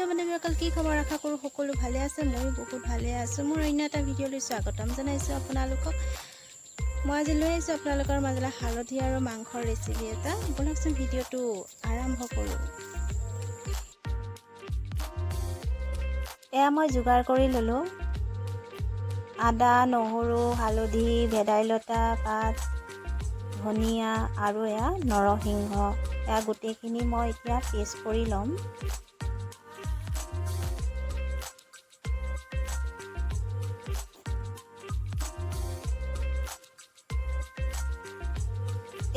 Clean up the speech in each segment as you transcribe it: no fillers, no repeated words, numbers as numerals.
বান্ধৱীসকল কি খবৰ? আশা কৰোঁ সকলো ভালে আছে। ময়ো বহুত ভালে আছোঁ। মোৰ অন্য এটা ভিডিঅ'লৈ স্বাগতম জনাইছোঁ আপোনালোকক। মই আজি লৈ আহিছোঁ আপোনালোকৰ মাজলৈ হালধি আৰু মাংসৰ ৰেচিপি এটা। বলকচোন ভিডিঅ'টো আৰম্ভ কৰোঁ। এয়া মই যোগাৰ কৰি ল'লোঁ। আদা, নহৰু, হালধি, ভেদাইলতা পাত, ধনিয়া আৰু এয়া নৰসিংহ। এয়া গোটেইখিনি মই এতিয়া পেষ্ট কৰি ল'ম।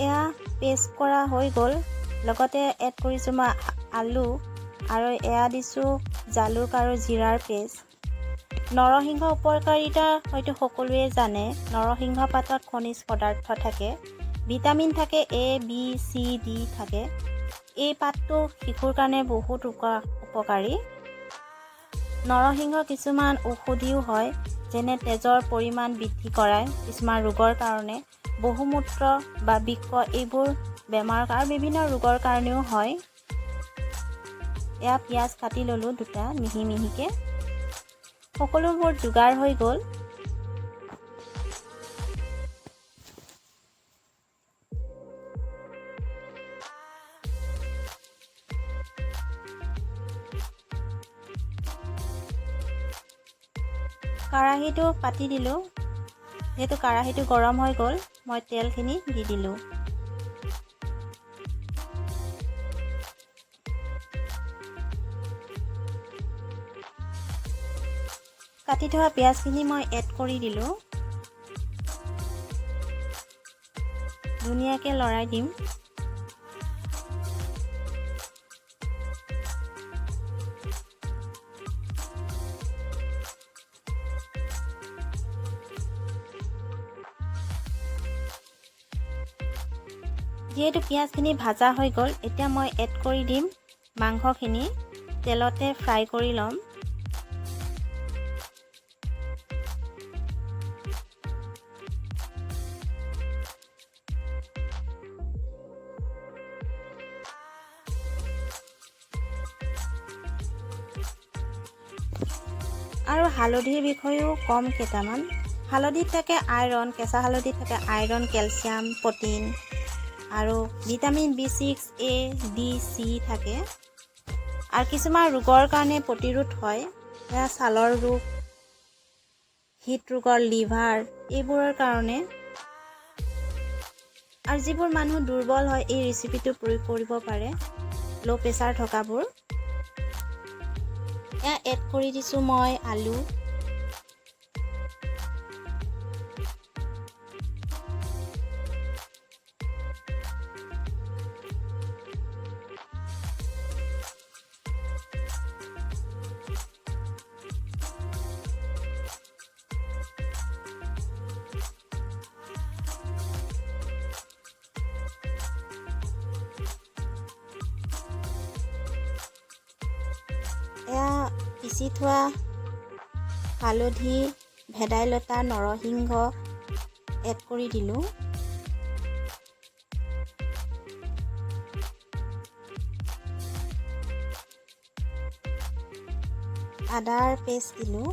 এয়া পেষ্ট কৰা হৈ গ'ল। লগতে এড কৰিছোঁ মই আলু আৰু এয়া দিছোঁ জালুক আৰু জিৰাৰ পেষ্ট। নৰসিংহ উপকাৰিতা হয়তো সকলোৱে জানে। নৰসিংহ পাতত খনিজ পদাৰ্থ থাকে, ভিটামিন থাকে, A, B, C, D থাকে। এই পাতটো শিশুৰ কাৰণে বহুত উপকাৰী। নৰসিংহ কিছুমান ঔষধিও হয়, যেনে তেজৰ পৰিমাণ বৃদ্ধি কৰায় কিছুমান ৰোগৰ কাৰণে, বহুমূত্ৰ বা বৃক্ক এইবোৰ বেমাৰ আৰু বিভিন্ন ৰোগৰ কাৰণেও হয়। এয়া পিঁয়াজ কাটি ল'লোঁ দুটা মিহি মিহিকৈ। সকলোবোৰ যোগাৰ হৈ গ'ল। কেৰাহীটো পাতি দিলোঁ। যিহেতু কেৰাহীটো গৰম হৈ গ'ল, মই তেলখিনি দি দিলোঁ। কাটি থোৱা পিঁয়াজখিনি মই এড কৰি দিলোঁ। ধুনীয়াকৈ লৰাই দিম। যিহেতু পিঁয়াজখিনি ভাজা হৈ গ'ল, এতিয়া মই এড কৰি দিম মাংসখিনি। তেলতে ফ্ৰাই কৰি ল'ম। আৰু হালধিৰ বিষয়েও কম কেইটামান। হালধিত থাকে আইৰণ, কেঁচা হালধিত থাকে আইৰণ, কেলছিয়াম, প্ৰটিন আৰু vitamin B6, A, D, C থাকে। আৰু কিছুমান ৰোগৰ কাৰণে প্ৰতিৰোধ হয়। এয়া ছালৰ ৰোগ, হৃদৰোগৰ, লিভাৰ এইবোৰৰ কাৰণে। আৰু যিবোৰ মানুহ দুৰ্বল হয় এই ৰেচিপিটো প্ৰয়োগ কৰিব পাৰে, ল' প্ৰেছাৰ থকাবোৰ। এয়া এড কৰি দিছোঁ মই আলু। এয়া পিচি থোৱা হালধি, ভেদাইলতা, নৰসিংহ এড কৰি দিলোঁ। আদাৰ পেষ্ট দিলোঁ।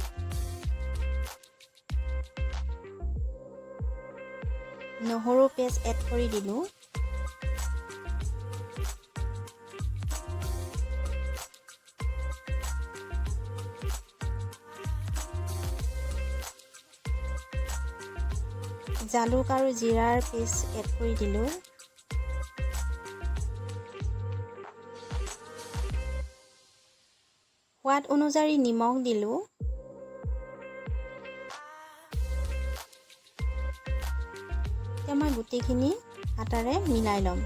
নহৰু পেষ্ট এড কৰি দিলোঁ। জালুক আৰু জিৰাৰ পেষ্ট এড কৰি দিলোঁ। সোৱাদ অনুযায়ী নিমখ দিলোঁ। এতিয়া মই গোটেইখিনি হাতাৰে মিলাই ল'ম।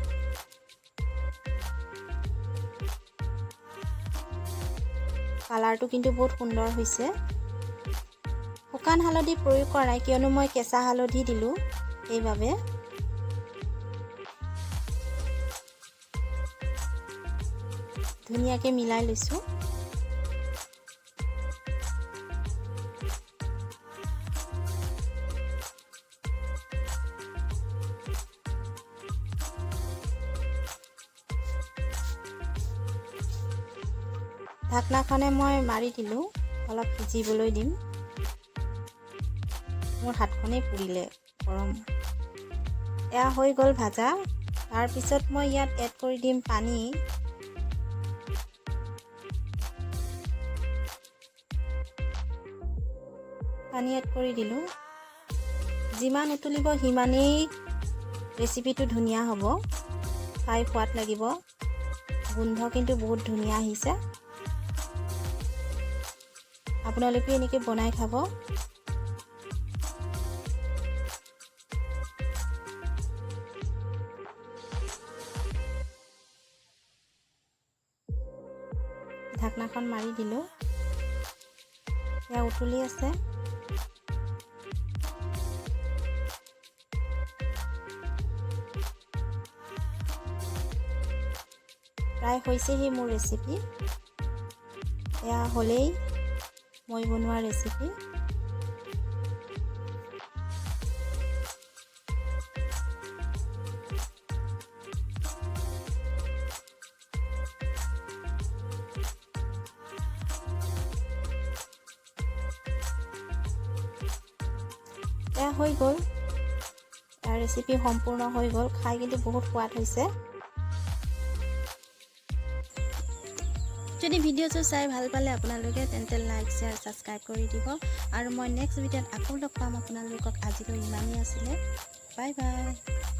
কালাৰটো কিন্তু বহুত সুন্দৰ হৈছে। শুকান হালধি প্ৰয়োগ কৰা নাই, কিয়নো মই কেঁচা হালধি দিলোঁ, সেইবাবে। ধুনীয়াকৈ মিলাই লৈছোঁ। ঢাকনাখনে মই মাৰি দিলোঁ, অলপ সিজিবলৈ দিম। মোৰ হাতখনেই পুৰিলে গৰম। এয়া হৈ গ'ল ভাজা। তাৰপিছত মই ইয়াত এড কৰি দিম পানী। পানী এড কৰি দিলোঁ। যিমান উতলিব সিমানেই ৰেচিপিটো ধুনীয়া হ'ব, খাই সোৱাদ লাগিব। গোন্ধ কিন্তু বহুত ধুনীয়া আহিছে। আপোনালোকে এনেকৈ বনাই খাব। ঢাকনাখন মাৰি দিলোঁ। এয়া উতলি আছে। প্ৰায় হৈছেহি মোৰ ৰেচিপি। এয়া হ'লেই মই বনোৱা ৰেচিপি। এয়া হৈ গ'ল। এয়া ৰেচিপি সম্পূৰ্ণ হৈ গ'ল। খাই কিন্তু বহুত সোৱাদ হৈছে। যদি ভিডিঅ'টো চাই ভাল পালে আপোনালোকে তেন্তে লাইক, শ্বেয়াৰ, ছাবস্ক্ৰাইব কৰি দিব। আৰু মই নেক্সট ভিডিঅ'ত আকৌ লগ পাম আপোনালোকক। আজিলৈ ইমানেই আছিলে। Bye bye.